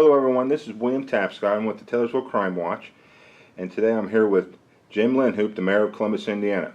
Hello everyone, this is William Tapscott. I'm with the Taylorsville Crime Watch, and today I'm here with Jim Lienhoop, the Mayor of Columbus, Indiana.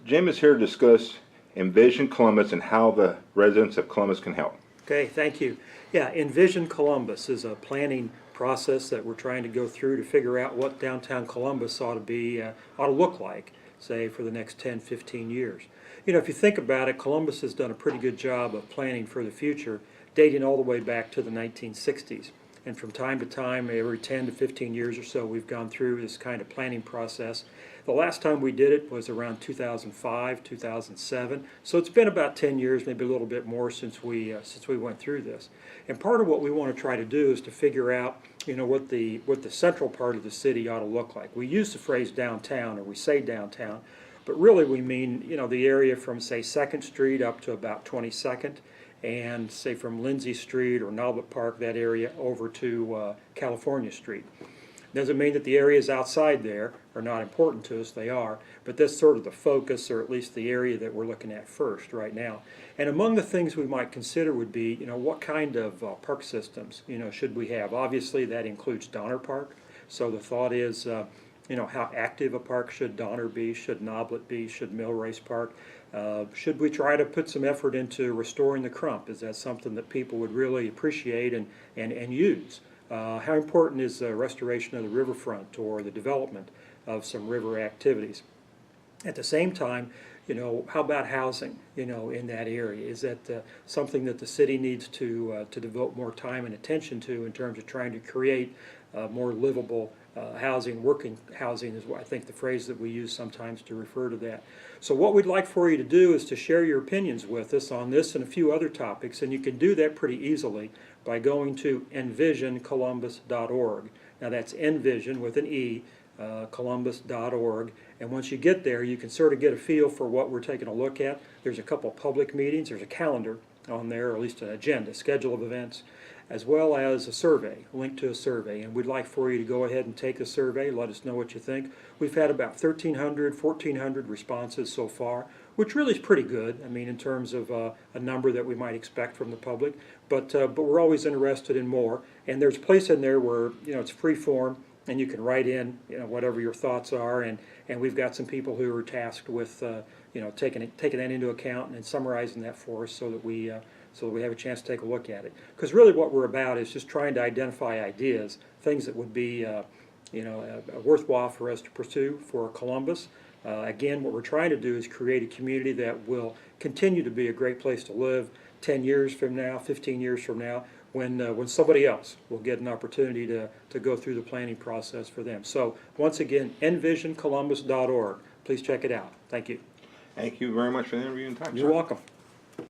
Jim is here to discuss Envision Columbus and how the residents of Columbus can help. Okay, thank you. Yeah, Envision Columbus is a planning process that we're trying to go through to figure out what downtown Columbus ought to look like, say, for the next 10, 15 years. You know, if you think about it, Columbus has done a pretty good job of planning for the future, dating all the way back to the 1960s. And from time to time, every 10 to 15 years or so, we've gone through this kind of planning process. The last time we did it was around 2005, 2007. So it's been about 10 years, maybe a little bit more since we went through this. And part of what we want to try to do is to figure out, you know, what the central part of the city ought to look like. We use the phrase downtown, or we say downtown, but really we mean, you know, the area from, say, 2nd Street up to about 22nd, and say from Lindsay Street or Nobblet Park, that area, over to California Street. Doesn't mean that the areas outside there are not important to us, they are, but that's sort of the focus, or at least the area that we're looking at first right now. And among the things we might consider would be, you know, what kind of park systems, you know, should we have? Obviously that includes Donner Park, so the thought is, you know, how active a park should Donner be, should Nobblet be, should Millrace Park? Should we try to put some effort into restoring the Crump? Is that something that people would really appreciate and use? How important is the restoration of the riverfront or the development of some river activities? At the same time, you know, how about housing, you know, in that area? Is that something that the city needs to devote more time and attention to in terms of trying to create more livable housing? Working housing is what I think the phrase that we use sometimes to refer to that. So what we'd like for you to do is to share your opinions with us on this and a few other topics, and you can do that pretty easily by going to envisioncolumbus.org. Now that's Envision with an E, columbus.org, and once you get there you can sort of get a feel for what we're taking a look at. There's a couple public meetings, there's a calendar on there, or at least an agenda, schedule of events, as well as a survey, a link to a survey, and we'd like for you to go ahead and take the survey, let us know what you think. We've had about 1,300, 1,400 responses so far, which really is pretty good, I mean, in terms of a number that we might expect from the public, but we're always interested in more, and there's a place in there where, you know, it's free form, and you can write in, you know, whatever your thoughts are, and we've got some people who are tasked with, you know, taking that into account and summarizing that for us so that we have a chance to take a look at it. Because really what we're about is just trying to identify ideas, things that would be, you know, worthwhile for us to pursue for Columbus. Again, what we're trying to do is create a community that will continue to be a great place to live 10 years from now, 15 years from now, when somebody else will get an opportunity to go through the planning process for them. So once again, envisioncolumbus.org. Please check it out. Thank you. Thank you very much for the interview and time. You're welcome.